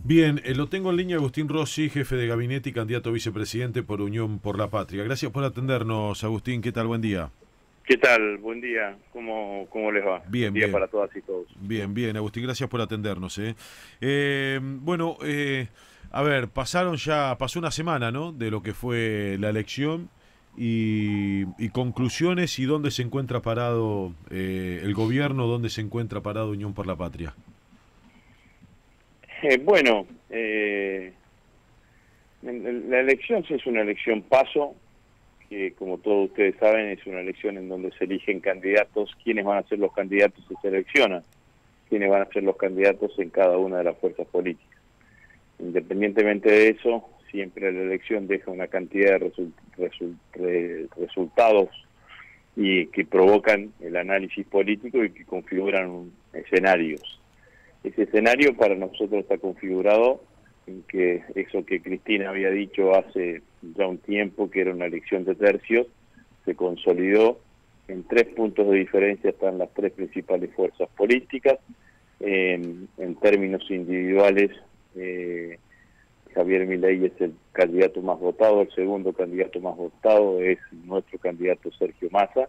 Bien, lo tengo en línea Agustín Rossi, jefe de gabinete y candidato a vicepresidente por Unión por la Patria. Gracias por atendernos, Agustín. ¿Qué tal? Buen día. ¿Qué tal? Buen día. ¿Cómo les va? Buen Bien, día bien. para todas y todos. Bien, bien, Agustín, gracias por atendernos. Bueno, a ver, pasó una semana, ¿no? De lo que fue la elección y conclusiones y dónde se encuentra parado el gobierno, dónde se encuentra parado Unión por la Patria. Bueno, la elección sí es una elección paso, que como todos ustedes saben es una elección en donde se eligen candidatos. ¿Quiénes van a ser los candidatos? Se seleccionan quiénes van a ser los candidatos en cada una de las fuerzas políticas. Independientemente de eso, siempre la elección deja una cantidad de resultados y que provocan el análisis político y que configuran escenarios. Ese escenario para nosotros está configurado en que eso que Cristina había dicho hace ya un tiempo, que era una elección de tercios, se consolidó. En 3 puntos de diferencia están las 3 principales fuerzas políticas. En términos individuales, Javier Milei es el candidato más votado, el segundo candidato más votado es nuestro candidato Sergio Massa,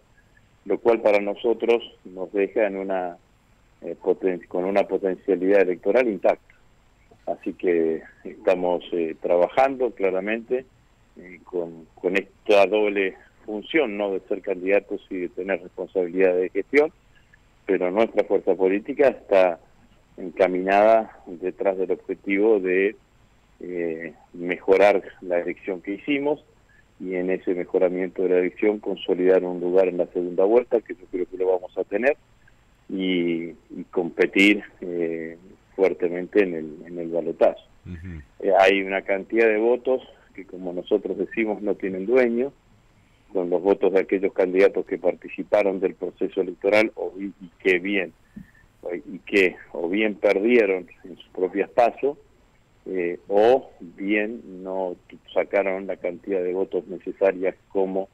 lo cual para nosotros nos deja en con una potencialidad electoral intacta. Así que estamos trabajando claramente con esta doble función, ¿no?, de ser candidatos y de tener responsabilidad de gestión, pero nuestra fuerza política está encaminada detrás del objetivo de mejorar la elección que hicimos y en ese mejoramiento de la elección consolidar un lugar en la segunda vuelta, que yo creo que lo vamos a tener, y competir fuertemente en el balotaje. Ujú. Hay una cantidad de votos que, como nosotros decimos, no tienen dueño, con los votos de aquellos candidatos que participaron del proceso electoral o bien perdieron en sus propias pasos, o bien no sacaron la cantidad de votos necesarias como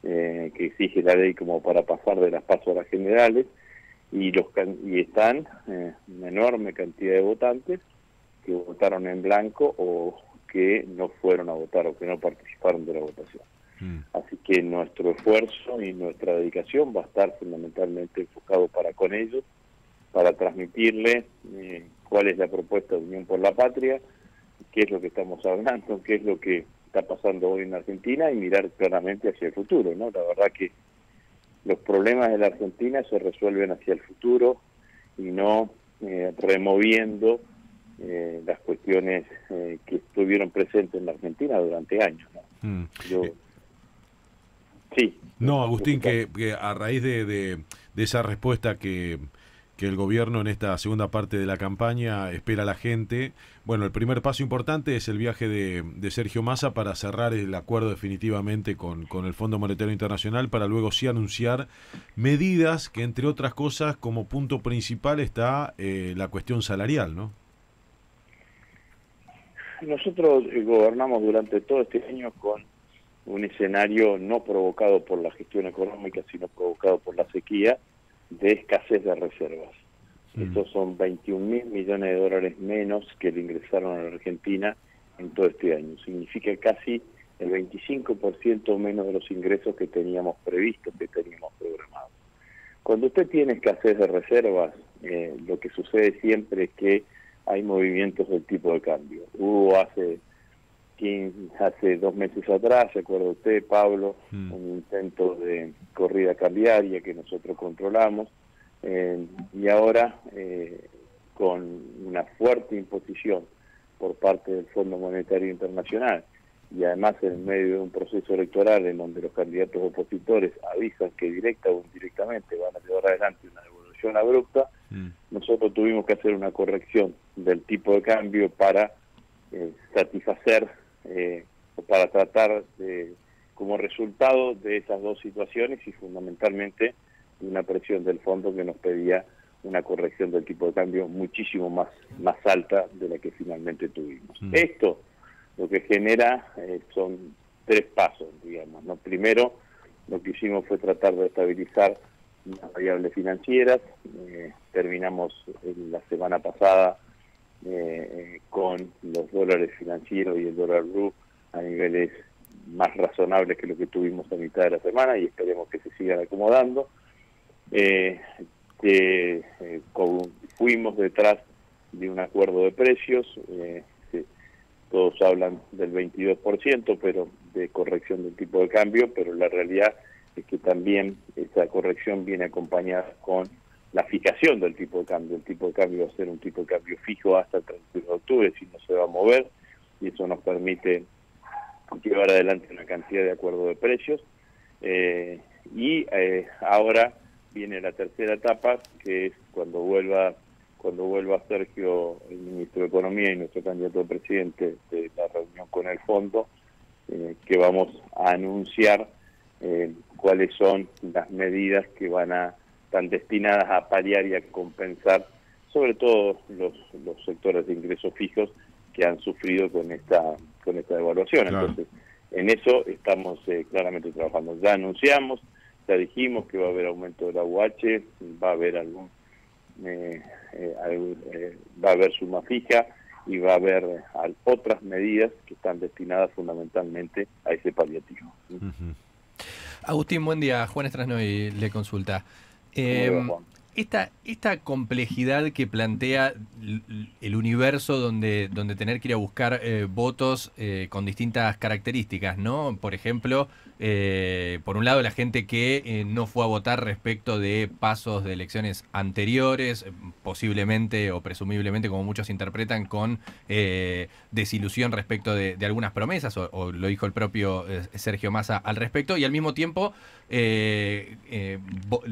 que exige la ley como para pasar de las pasos a las generales, y están una enorme cantidad de votantes que votaron en blanco o que no fueron a votar o que no participaron de la votación. Mm. Así que nuestro esfuerzo y nuestra dedicación va a estar fundamentalmente enfocado para con ellos, para transmitirle cuál es la propuesta de Unión por la Patria, qué es lo que estamos hablando, qué es lo que está pasando hoy en Argentina y mirar claramente hacia el futuro, ¿no? La verdad que los problemas de la Argentina se resuelven hacia el futuro y no removiendo las cuestiones que estuvieron presentes en la Argentina durante años, ¿no? Mm. Yo, sí, No, lo Agustín, escuchamos. que a raíz de esa respuesta que el gobierno en esta segunda parte de la campaña espera a la gente, bueno, el primer paso importante es el viaje de Sergio Massa para cerrar el acuerdo definitivamente con el Fondo Monetario Internacional, para luego sí anunciar medidas que, entre otras cosas, como punto principal está la cuestión salarial, ¿no? Nosotros gobernamos durante todo este año con un escenario no provocado por la gestión económica, sino provocado por la sequía, de escasez de reservas. Mm. Estos son 21.000 millones de dólares menos que le ingresaron a la Argentina en todo este año. Significa casi el 25% menos de los ingresos que teníamos previstos, que teníamos programados. Cuando usted tiene escasez de reservas, lo que sucede siempre es que hay movimientos del tipo de cambio. Hubo hace 2 meses atrás, ¿se acuerda usted, Pablo? Mm. Un intento de corrida cambiaria que nosotros controlamos, y ahora con una fuerte imposición por parte del Fondo Monetario Internacional, y además en medio de un proceso electoral en donde los candidatos opositores avisan que directa o indirectamente van a llevar adelante una devolución abrupta, Mm. nosotros tuvimos que hacer una corrección del tipo de cambio para satisfacer o para tratar de, como resultado de esas dos situaciones y fundamentalmente una presión del fondo que nos pedía una corrección del tipo de cambio muchísimo más alta de la que finalmente tuvimos. Mm. Esto lo que genera son 3 pasos, digamos, ¿no? Primero, lo que hicimos fue tratar de estabilizar las variables financieras. Terminamos la semana pasada con con los dólares financieros y el dólar blue a niveles más razonables que lo que tuvimos a mitad de la semana, y esperemos que se sigan acomodando. Fuimos detrás de un acuerdo de precios, todos hablan del 22%, pero de corrección del tipo de cambio, pero la realidad es que también esa corrección viene acompañada con la fijación del tipo de cambio. El tipo de cambio va a ser un tipo de cambio fijo hasta el 31 de octubre, si no se va a mover, y eso nos permite llevar adelante una cantidad de acuerdos de precios. Ahora viene la tercera etapa, que es cuando vuelva Sergio, el ministro de Economía, y nuestro candidato a presidente, de la reunión con el fondo, que vamos a anunciar cuáles son las medidas que están destinadas a paliar y a compensar sobre todo los sectores de ingresos fijos que han sufrido con esta devaluación. Claro. Entonces, en eso estamos claramente trabajando. Ya anunciamos, ya dijimos que va a haber aumento de la UH, va a haber va a haber suma fija, y va a haber otras medidas que están destinadas fundamentalmente a ese paliativo. Uh-huh. Agustín, buen día. Juan Estrasnoy le consulta. Esta complejidad que plantea el universo donde tener que ir a buscar votos con distintas características, ¿no? Por ejemplo, por un lado la gente que no fue a votar respecto de pasos de elecciones anteriores, posiblemente o presumiblemente, como muchos interpretan, con desilusión respecto de algunas promesas, o lo dijo el propio Sergio Massa al respecto, y al mismo tiempo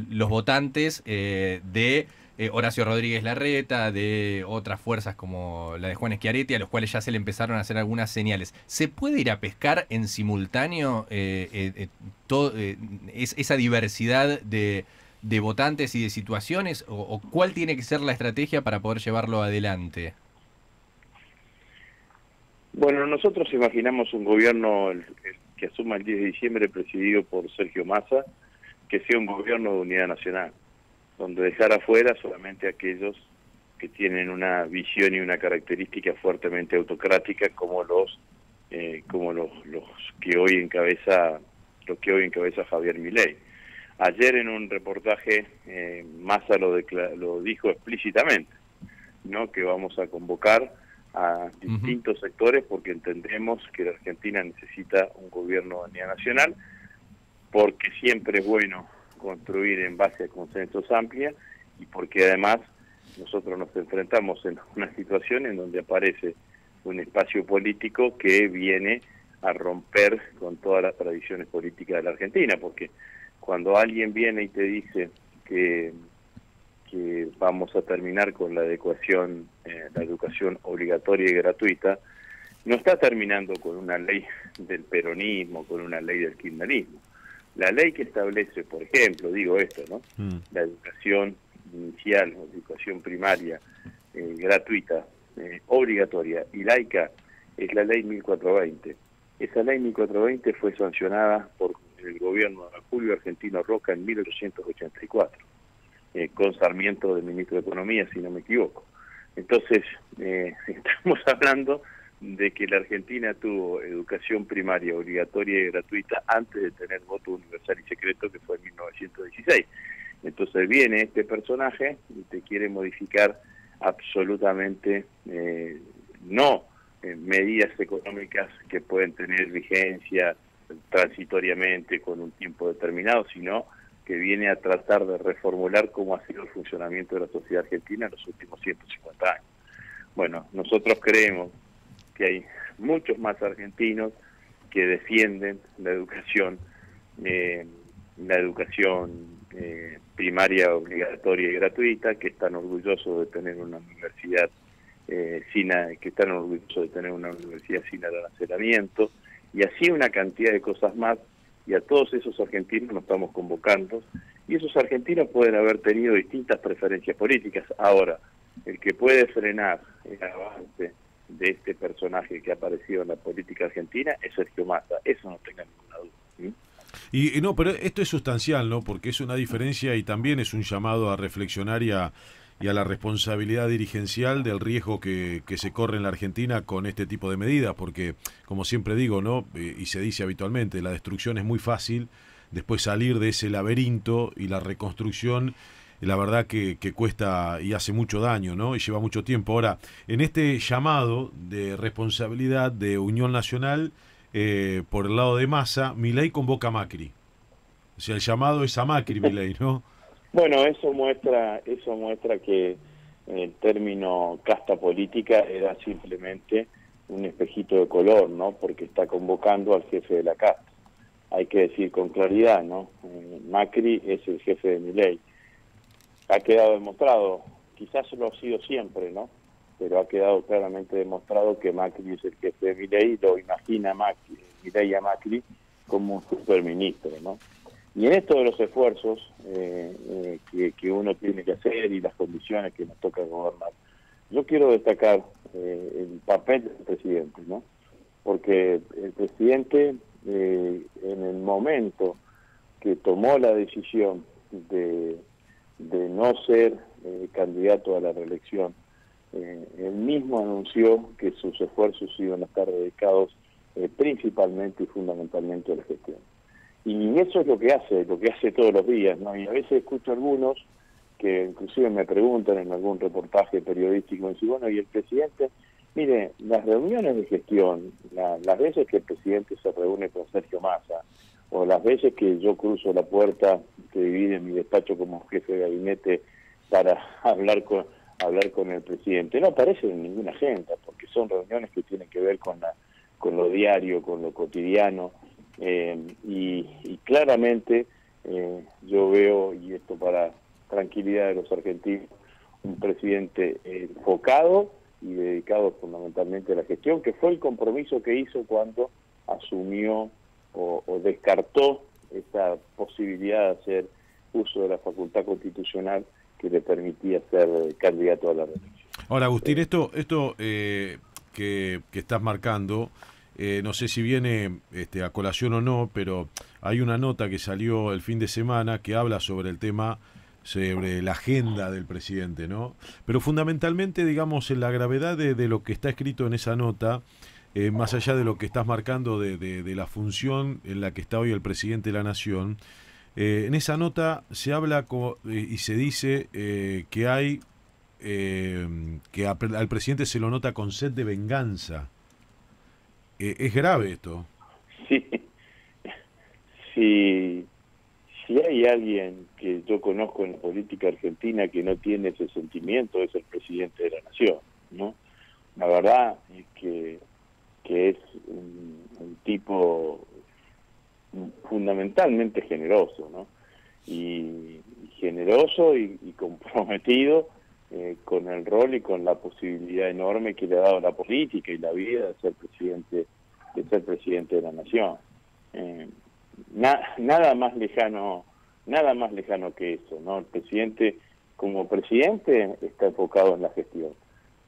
los votantes de Horacio Rodríguez Larreta, de otras fuerzas como la de Juan Schiaretti, a los cuales ya se le empezaron a hacer algunas señales. ¿Se puede ir a pescar en simultáneo esa diversidad de votantes y de situaciones? ¿O cuál tiene que ser la estrategia para poder llevarlo adelante? Bueno, nosotros imaginamos un gobierno el que asuma el 10 de diciembre, presidido por Sergio Massa, que sea un gobierno de unidad nacional, donde dejar afuera solamente aquellos que tienen una visión y una característica fuertemente autocrática, como los que hoy encabeza Javier Milei. Ayer en un reportaje Massa lo dijo explícitamente, ¿no? Que vamos a convocar a distintos sectores porque entendemos que la Argentina necesita un gobierno de unidad nacional, porque siempre es bueno construir en base a consensos amplios, y porque además nosotros nos enfrentamos en una situación en donde aparece un espacio político que viene a romper con todas las tradiciones políticas de la Argentina, porque cuando alguien viene y te dice que vamos a terminar con la educación obligatoria y gratuita, no está terminando con una ley del peronismo, con una ley del kirchnerismo. La ley que establece, por ejemplo, digo esto, ¿no? La educación inicial, educación primaria, gratuita, obligatoria y laica, es la ley 1420. Esa ley 1420 fue sancionada por el gobierno de Julio Argentino Roca en 1884, con Sarmiento de ministro de Economía, si no me equivoco. Entonces, estamos hablando de que la Argentina tuvo educación primaria obligatoria y gratuita antes de tener voto universal y secreto, que fue en 1916. Entonces viene este personaje y te quiere modificar absolutamente medidas económicas que pueden tener vigencia transitoriamente con un tiempo determinado, sino que viene a tratar de reformular cómo ha sido el funcionamiento de la sociedad argentina en los últimos 150 años. Bueno, nosotros creemos que hay muchos más argentinos que defienden la educación primaria obligatoria y gratuita, que están orgullosos de tener una universidad sin arancelamiento, y así una cantidad de cosas más. Y a todos esos argentinos nos estamos convocando, y esos argentinos pueden haber tenido distintas preferencias políticas. Ahora, el que puede frenar el avance de este personaje que ha aparecido en la política argentina es Sergio Massa, eso no tengan ninguna duda. No, pero esto es sustancial, ¿no? Porque es una diferencia y también es un llamado a reflexionar y a y a la responsabilidad dirigencial del riesgo que se corre en la Argentina con este tipo de medidas, porque, como siempre digo, ¿no? Y se dice habitualmente, la destrucción es muy fácil, después salir de ese laberinto y la reconstrucción, la verdad que cuesta y hace mucho daño, ¿no? Y lleva mucho tiempo. Ahora, en este llamado de responsabilidad de Unión Nacional, por el lado de Massa, Milei convoca a Macri. O sea, el llamado es a Macri, Milei, ¿no? Bueno, eso muestra que el término casta política era simplemente un espejito de color, ¿no? Porque está convocando al jefe de la casta. Hay que decir con claridad, ¿no? Macri es el jefe de Milei. Ha quedado demostrado, quizás lo ha sido siempre, ¿no? Pero ha quedado claramente demostrado que Macri es el jefe de Milei, lo imagina Milei a Macri como un superministro, ¿no? Y en esto de los esfuerzos que uno tiene que hacer y las condiciones que nos toca gobernar, yo quiero destacar el papel del presidente, ¿no? Porque el presidente, en el momento que tomó la decisión de no ser candidato a la reelección, él mismo anunció que sus esfuerzos iban a estar dedicados principalmente y fundamentalmente a la gestión. Y eso es lo que hace todos los días, ¿no? Y a veces escucho a algunos que inclusive me preguntan en algún reportaje periodístico, y dicen, bueno, ¿y el presidente? Mire, las reuniones de gestión, las veces que el presidente se reúne con Sergio Massa, o las veces que yo cruzo la puerta que divide mi despacho como jefe de gabinete para hablar con el presidente, no aparecen en ninguna agenda, porque son reuniones que tienen que ver con lo diario, con lo cotidiano, y claramente yo veo, y esto para tranquilidad de los argentinos, un presidente enfocado y dedicado fundamentalmente a la gestión, que fue el compromiso que hizo cuando asumió o descartó esa posibilidad de hacer uso de la facultad constitucional que le permitía ser candidato a la reelección. Ahora, Agustín, esto que estás marcando, no sé si viene a colación o no, pero hay una nota que salió el fin de semana que habla sobre el tema, sobre la agenda del presidente, ¿no? Pero fundamentalmente, digamos, en la gravedad de lo que está escrito en esa nota, más allá de lo que estás marcando de la función en la que está hoy el presidente de la Nación, en esa nota se habla y se dice que hay que al presidente se lo nota con sed de venganza. Es grave esto. Sí, si hay alguien que yo conozco en la política argentina que no tiene ese sentimiento, es el presidente de la Nación, ¿no? La verdad es que es un tipo fundamentalmente generoso, ¿no? Y generoso y comprometido con el rol y con la posibilidad enorme que le ha dado la política y la vida de ser presidente de la Nación. Nada más lejano que eso, ¿no? El presidente, como presidente, está enfocado en la gestión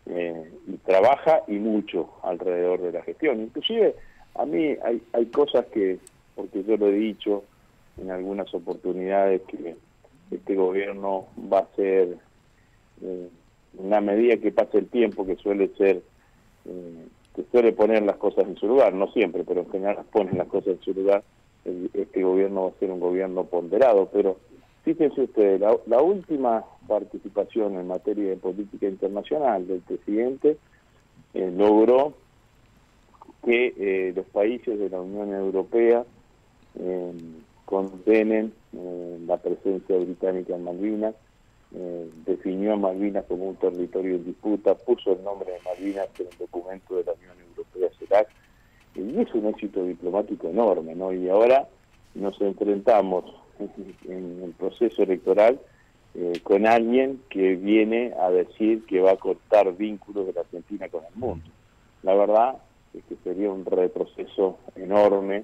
y trabaja y mucho alrededor de la gestión. Inclusive a mí hay cosas que, porque yo lo he dicho en algunas oportunidades, que este gobierno va a ser, una medida que pase el tiempo, que suele ser, que suele poner las cosas en su lugar, no siempre, pero en general ponen las cosas en su lugar. Este gobierno va a ser un gobierno ponderado, pero fíjense ustedes, la última participación en materia de política internacional del presidente logró que los países de la Unión Europea condenen la presencia británica en Malvinas, definió a Malvinas como un territorio en disputa, puso el nombre de Malvinas en el documento de la Unión Europea, CELAC, y es un éxito diplomático enorme, ¿no? Y ahora nos enfrentamos en el proceso electoral con alguien que viene a decir que va a cortar vínculos de la Argentina con el mundo. La verdad es que sería un retroceso enorme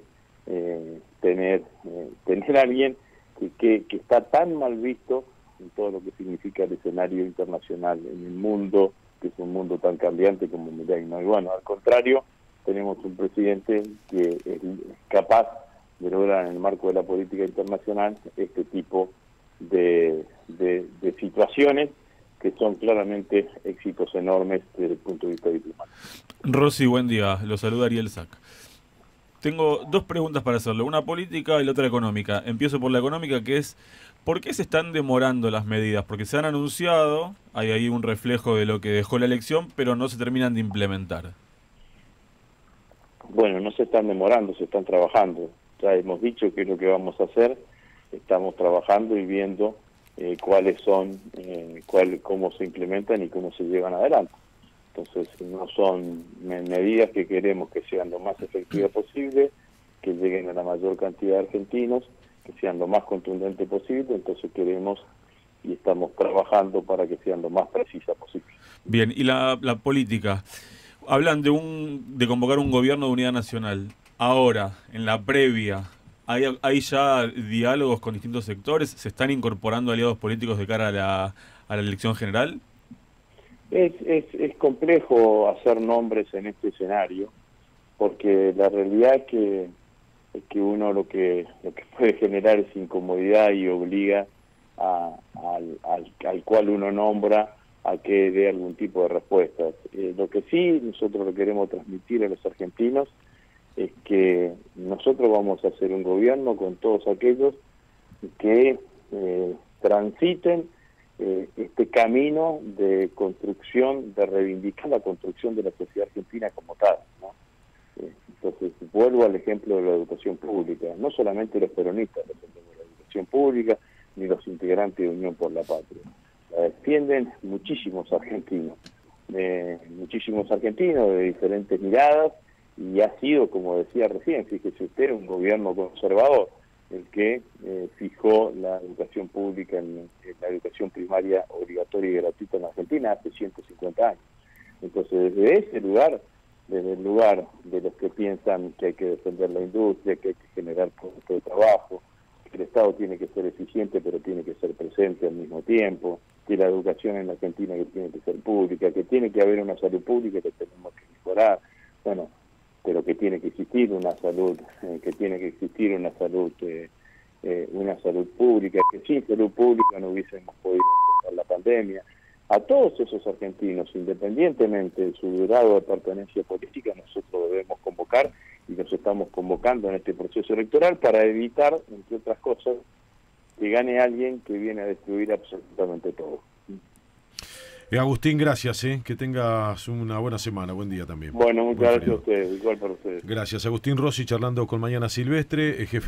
tener a alguien que está tan mal visto en todo lo que significa el escenario internacional en el mundo, que es un mundo tan cambiante como Milei, ¿no? Y bueno, al contrario, tenemos un presidente que es capaz de lograr en el marco de la política internacional este tipo de situaciones que son claramente éxitos enormes desde el punto de vista diplomático. Rossi, buen día. Lo saluda Ariel Sac. Tengo dos preguntas para hacerle, una política y la otra económica. Empiezo por la económica, que es, ¿por qué se están demorando las medidas? Porque se han anunciado, hay ahí un reflejo de lo que dejó la elección, pero no se terminan de implementar. Bueno, no se están demorando, se están trabajando. Ya hemos dicho qué es lo que vamos a hacer, estamos trabajando y viendo cuáles son, cómo se implementan y cómo se llevan adelante. Entonces, no son medidas que queremos que sean lo más efectivas posible, que lleguen a la mayor cantidad de argentinos, que sean lo más contundente posible, entonces queremos y estamos trabajando para que sean lo más precisas posible. Bien, y la política. Hablan de convocar un gobierno de unidad nacional. Ahora, en la previa, ¿hay ya diálogos con distintos sectores? ¿Se están incorporando aliados políticos de cara a la elección general? Es complejo hacer nombres en este escenario, porque la realidad es que uno lo que puede generar es incomodidad y obliga al cual uno nombra a que dé algún tipo de respuestas. Lo que sí nosotros lo queremos transmitir a los argentinos es que nosotros vamos a hacer un gobierno con todos aquellos que transiten este camino de construcción, de reivindicar la construcción de la sociedad argentina como tal, ¿no? Entonces, vuelvo al ejemplo de la educación pública. No solamente los peronistas defienden la educación pública, ni los integrantes de Unión por la Patria. La defienden muchísimos argentinos de diferentes miradas, y ha sido, como decía recién, fíjese usted, un gobierno conservador el que fijó la educación pública en la educación primaria obligatoria y gratuita en Argentina hace 150 años. Entonces, desde el lugar de los que piensan que hay que defender la industria, que hay que generar puestos de trabajo, que el Estado tiene que ser eficiente pero tiene que ser presente al mismo tiempo, que la educación en Argentina que tiene que ser pública, que tiene que haber una salud pública que tenemos que mejorar, bueno, pero que tiene que existir una salud, una salud pública, que sin salud pública no hubiésemos podido enfrentar la pandemia. A todos esos argentinos, independientemente de su grado de pertenencia política, nosotros debemos convocar, y nos estamos convocando en este proceso electoral para evitar, entre otras cosas, que gane alguien que viene a destruir absolutamente todo. Agustín, gracias, que tengas una buena semana, buen día también. Bueno, muchas gracias a ustedes, igual para ustedes. Gracias, Agustín Rossi, charlando con Mañana Silvestre, jefe